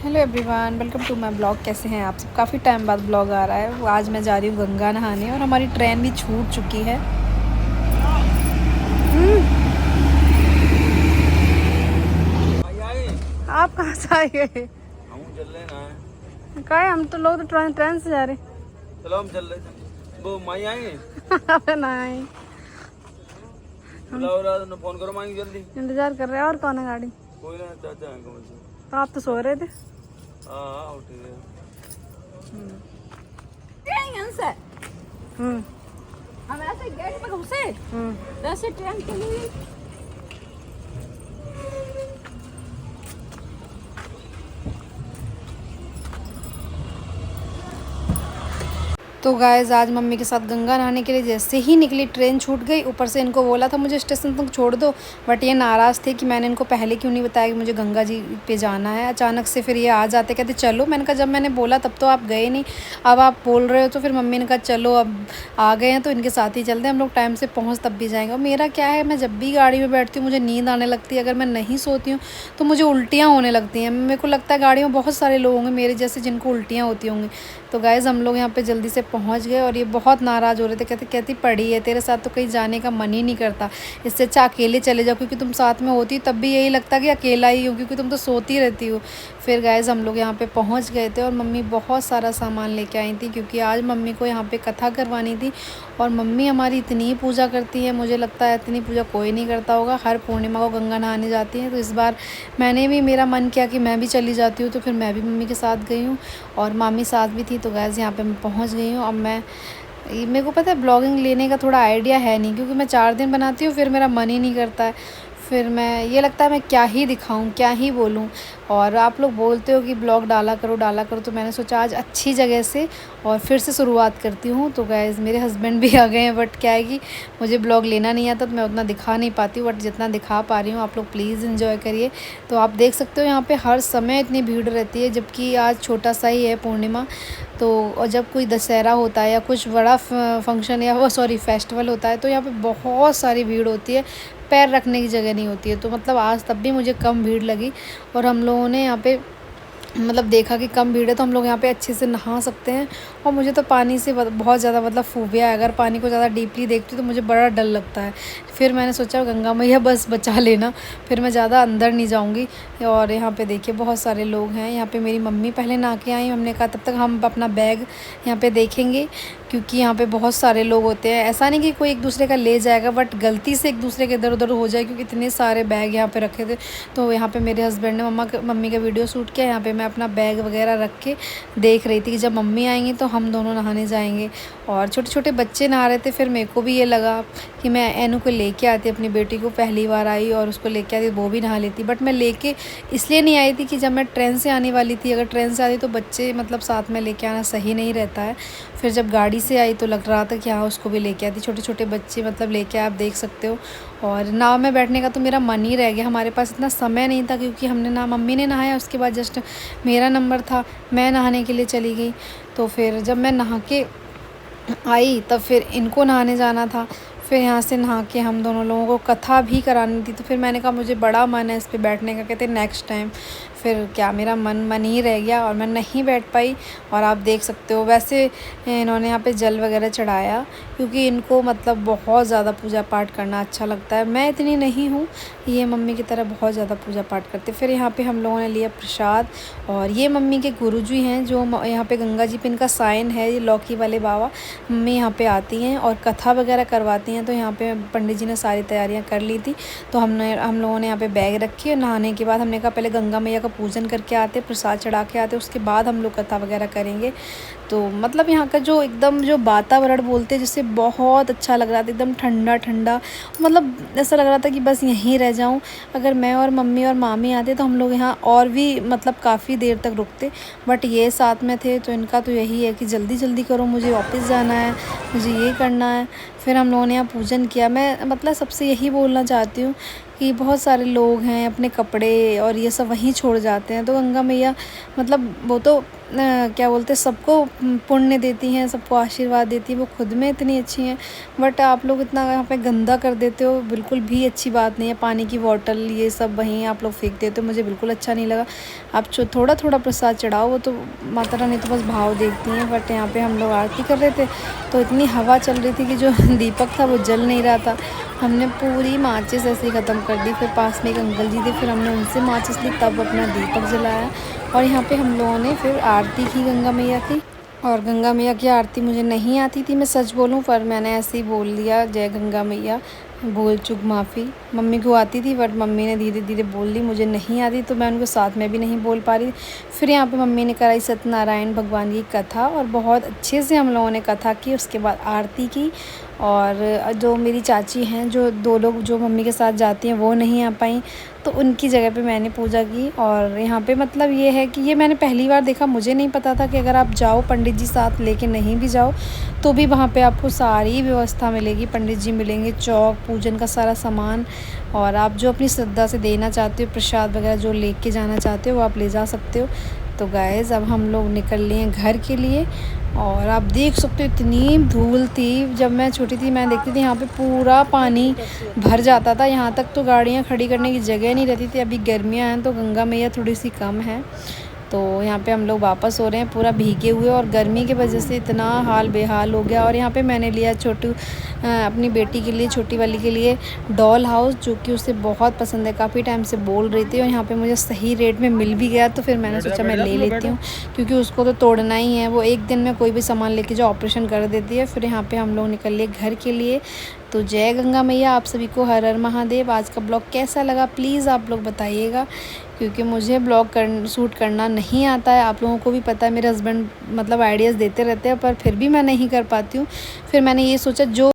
Hello everyone, welcome to my blog. कैसे हैं आप सब? काफ़ी टाइम बाद ब्लॉग आ रहा है। आज मैं जा रही हूँ गंगा नहाने और हमारी ट्रेन भी छूट चुकी है। आप कहाँ से आए गए? हम चल रहे ना। कहे हम तो लोग तो ट्रेन से जा रहे। चलो हम चल रहे थे। वो माई आएंगे। अबे नहीं, बुलाओ फोन करो, माएंगे जल्दी। इंतजार कर रहे हैं। और कौन है गाड़ी? कोई ना, चाचा आएंगे मुझे। तो आप तो सो रहे थे। हाँ उठ गए। हम ऐसे गेट पे घुसे, वैसे ट्रेन चली गई। तो गाइस आज मम्मी के साथ गंगा नहाने के लिए जैसे ही निकली ट्रेन छूट गई। ऊपर से इनको बोला था मुझे स्टेशन तक छोड़ दो, बट ये नाराज़ थे कि मैंने इनको पहले क्यों नहीं बताया कि मुझे गंगा जी पे जाना है। अचानक से फिर ये आ जाते, कहते चलो। मैंने कहा जब मैंने बोला तब तो आप गए नहीं, अब आप बोल रहे हो। तो फिर मम्मी ने कहा चलो अब आ गए हैं तो इनके साथ ही चलते हैं, हम लोग टाइम से पहुँच तब भी जाएँगे। और मेरा क्या है, मैं जब भी गाड़ी में बैठती हूँ मुझे नींद आने लगती है। अगर मैं नहीं सोती हूँ तो मुझे उल्टियाँ होने लगती हैं। मेरे को लगता है गाड़ी में बहुत सारे लोग होंगे मेरे जैसे जिनको उल्टियाँ होती होंगी। तो गाइज़ हम लोग यहाँ पे जल्दी से पहुँच गए और ये बहुत नाराज़ हो रहे थे। कहती पड़ी है तेरे साथ तो कहीं जाने का मन ही नहीं करता, इससे अच्छा अकेले चले जाओ, क्योंकि तुम साथ में होती तब भी यही लगता कि अकेला ही हो, क्योंकि तुम तो सोती रहती हो। फिर गाइज़ हम लोग यहाँ पे पहुँच गए थे और मम्मी बहुत सारा सामान लेके आई थी, क्योंकि आज मम्मी को यहाँ पे कथा करवानी थी। और मम्मी हमारी इतनी पूजा करती है, मुझे लगता है इतनी पूजा कोई नहीं करता होगा। हर पूर्णिमा को गंगा नहाने जाती हैं। तो इस बार मैंने भी, मेरा मन किया कि मैं भी चली जाती हूँ, तो फिर मैं भी मम्मी के साथ गई हूँ और मामी साथ भी थी। तो गाइज़ यहाँ पे मैं पहुँच गई हूँ। अब मेरे को पता है ब्लॉगिंग लेने का थोड़ा आइडिया है नहीं, क्योंकि मैं 4 दिन बनाती हूँ फिर मेरा मन ही नहीं करता है। फिर मैं ये लगता है मैं क्या ही दिखाऊं, क्या ही बोलूं। और आप लोग बोलते हो कि ब्लॉग डाला करो, तो मैंने सोचा आज अच्छी जगह से और फिर से शुरुआत करती हूँ। तो गाइज़ मेरे हस्बैंड भी आ गए हैं, बट क्या है कि मुझे ब्लॉग लेना नहीं आता तो मैं उतना दिखा नहीं पाती हूँ, बट जितना दिखा पा रही हूँ आप लोग प्लीज़ इन्जॉय करिए। तो आप देख सकते हो यहाँ पे हर समय इतनी भीड़ रहती है, जबकि आज छोटा सा ही है पूर्णिमा। तो और जब कोई दशहरा होता है या कुछ बड़ा फंक्शन या फेस्टिवल होता है तो यहाँ पे बहुत सारी भीड़ होती है, पैर रखने की जगह नहीं होती है। तो मतलब आज तब भी मुझे कम भीड़ लगी और हम लोगों ने यहाँ पे मतलब देखा कि कम भीड़ है तो हम लोग यहाँ पे अच्छे से नहा सकते हैं। और मुझे तो पानी से बहुत ज़्यादा मतलब फोबिया है, अगर पानी को ज़्यादा डीपली देखती हूँ तो मुझे बड़ा डर लगता है। फिर मैंने सोचा गंगा मैया बस बचा लेना, फिर मैं ज़्यादा अंदर नहीं जाऊँगी। और यहाँ पे देखिए बहुत सारे लोग हैं। यहाँ पे मेरी मम्मी पहले नहा के आई, हमने कहा तब तक हम अपना बैग यहाँ पे देखेंगे, क्योंकि यहाँ पे बहुत सारे लोग होते हैं। ऐसा नहीं कि कोई एक दूसरे का ले जाएगा, बट गलती से एक दूसरे के इधर उधर हो जाए, क्योंकि इतने सारे बैग यहाँ पे रखे थे। तो यहाँ पे मेरे हस्बैंड ने मम्मी का वीडियो शूट किया। यहाँ पे मैं अपना बैग वगैरह रख के देख रही थी कि जब मम्मी आएंगी तो हम दोनों नहाने जाएंगे। और छोटे छोटे बच्चे नहा रहे थे। फिर मेरे को भी ये लगा कि मैं एनू को लेके आती, अपनी बेटी को पहली बार आई और उसको लेके आती, वो भी नहा लेती। बट मैं लेके इसलिए नहीं आई थी कि जब मैं ट्रेन से आने वाली थी, अगर ट्रेन से आती तो बच्चे मतलब साथ में लेके आना सही नहीं रहता है। फिर जब गाड़ी से आई तो लग रहा था कि हाँ उसको भी लेके आती, छोटे छोटे बच्चे मतलब लेके आप देख सकते हो। और नाव में बैठने का तो मेरा मन ही रह गया, हमारे पास इतना समय नहीं था, क्योंकि हमने ना मम्मी ने नहाया, उसके बाद जस्ट मेरा नंबर था, मैं नहाने के लिए चली गई। तो फिर जब मैं नहा के आई तब फिर इनको नहाने जाना था। फिर यहाँ से नहा के हम दोनों लोगों को कथा भी करानी थी। तो फिर मैंने कहा मुझे बड़ा मन है इस पे बैठने का, कहते नेक्स्ट टाइम। फिर क्या मेरा मन ही रह गया और मैं नहीं बैठ पाई। और आप देख सकते हो वैसे इन्होंने यहाँ पे जल वगैरह चढ़ाया, क्योंकि इनको मतलब बहुत ज़्यादा पूजा पाठ करना अच्छा लगता है। मैं इतनी नहीं हूँ, ये मम्मी की तरह बहुत ज़्यादा पूजा पाठ करते। फिर यहाँ पे हम लोगों ने लिया प्रसाद। और ये मम्मी के गुरुजी हैं जो यहाँ पे गंगा जी पे इनका साइन है, ये लौकी वाले बाबा। मम्मी यहाँ पे आती हैं और कथा वगैरह करवाती हैं। तो यहाँ पे पंडित जी ने सारी तैयारियाँ कर ली थी। तो हम लोगों ने यहाँ पे बैग रखी और नहाने के बाद हमने कहा पहले गंगा मैया का पूजन करके आते, प्रसाद चढ़ा के आते, उसके बाद हम लोग कथा वगैरह करेंगे। तो मतलब यहाँ का जो एकदम जो वातावरण बोलते हैं जिससे बहुत अच्छा लग रहा था, एकदम ठंडा ठंडा, मतलब ऐसा लग रहा था कि बस यहीं रह जाऊँ। अगर मैं और मम्मी और मामी आते तो हम लोग यहाँ और भी मतलब काफ़ी देर तक रुकते, बट ये साथ में थे तो इनका तो यही है कि जल्दी जल्दी करो, मुझे वापस जाना है, मुझे ये करना है। फिर हम लोगों ने यहाँ पूजन किया। मैं मतलब सबसे यही बोलना चाहती हूँ कि बहुत सारे लोग हैं अपने कपड़े और ये सब वहीं छोड़ जाते हैं। तो गंगा मैया मतलब वो तो क्या बोलते हैं, सबको पुण्य देती हैं, सबको आशीर्वाद देती है, वो खुद में इतनी अच्छी हैं। बट आप लोग इतना यहाँ पे गंदा कर देते हो, बिल्कुल भी अच्छी बात नहीं है। पानी की बॉटल ये सब वहीं आप लोग फेंक देते हो, मुझे बिल्कुल अच्छा नहीं लगा। आप थोड़ा थोड़ा प्रसाद चढ़ाओ, वो तो माता रानी तो बस भाव देखती हैं। बट यहाँ पे हम लोग आरती कर रहे थे तो इतनी हवा चल रही थी कि जो दीपक था वो जल नहीं रहा था। हमने पूरी माचिस ऐसे ही ख़त्म कर दी। फिर पास में एक अंकल जी थे, फिर हमने उनसे माचिस ली, तब अपना दीपक जलाया। और यहाँ पे हम लोगों ने फिर आरती की गंगा मैया की। और गंगा मैया की आरती मुझे नहीं आती थी, मैं सच बोलूँ, पर मैंने ऐसे ही बोल दिया जय गंगा मैया, भूल चूक माफ़ी। मम्मी को आती थी बट मम्मी ने धीरे धीरे बोल दी, मुझे नहीं आती तो मैं उनको साथ में भी नहीं बोल पा रही। फिर यहाँ पे मम्मी ने कराई सत्यनारायण भगवान की कथा और बहुत अच्छे से हम लोगों ने कथा की। उसके बाद आरती की। और जो मेरी चाची हैं, जो 2 लोग जो मम्मी के साथ जाती हैं, वो नहीं आ पाई, तो उनकी जगह पे मैंने पूजा की। और यहाँ पे मतलब ये है कि ये मैंने पहली बार देखा, मुझे नहीं पता था कि अगर आप जाओ पंडित जी साथ लेके नहीं भी जाओ तो भी वहाँ पे आपको सारी व्यवस्था मिलेगी, पंडित जी मिलेंगे, चौक पूजन का सारा सामान, और आप जो अपनी श्रद्धा से देना चाहते हो, प्रसाद वगैरह जो लेके जाना चाहते हो वो आप ले जा सकते हो। तो गाइस अब हम लोग निकल लिए हैं घर के लिए। और आप देख सकते हो इतनी धूल थी, जब मैं छोटी थी मैं देखती थी यहाँ पे पूरा पानी भर जाता था, यहाँ तक तो गाड़ियाँ खड़ी करने की जगह नहीं रहती थी। अभी गर्मियाँ हैं तो गंगा मैया थोड़ी सी कम है। तो यहाँ पे हम लोग वापस हो रहे हैं पूरा भीगे हुए, और गर्मी की वजह से इतना हाल बेहाल हो गया। और यहाँ पे मैंने लिया अपनी बेटी के लिए, छोटी वाली के लिए डॉल हाउस, जो कि उसे बहुत पसंद है, काफ़ी टाइम से बोल रही थी। और यहाँ पे मुझे सही रेट में मिल भी गया, तो फिर मैंने सोचा मैं ले लेती हूँ, क्योंकि उसको तो तोड़ना ही है। वो एक दिन में कोई भी सामान लेके जो ऑपरेशन कर देती है। फिर यहाँ पे हम लोग निकल लिए घर के लिए। तो जय गंगा मैया, आप सभी को हर हर महादेव। आज का ब्लॉग कैसा लगा प्लीज़ आप लोग बताइएगा, क्योंकि मुझे ब्लॉग शूट करना नहीं आता है। आप लोगों को भी पता है, मेरे हस्बैंड मतलब आइडियाज़ देते रहते हैं, पर फिर भी मैं नहीं कर पाती हूँ। फिर मैंने ये सोचा जो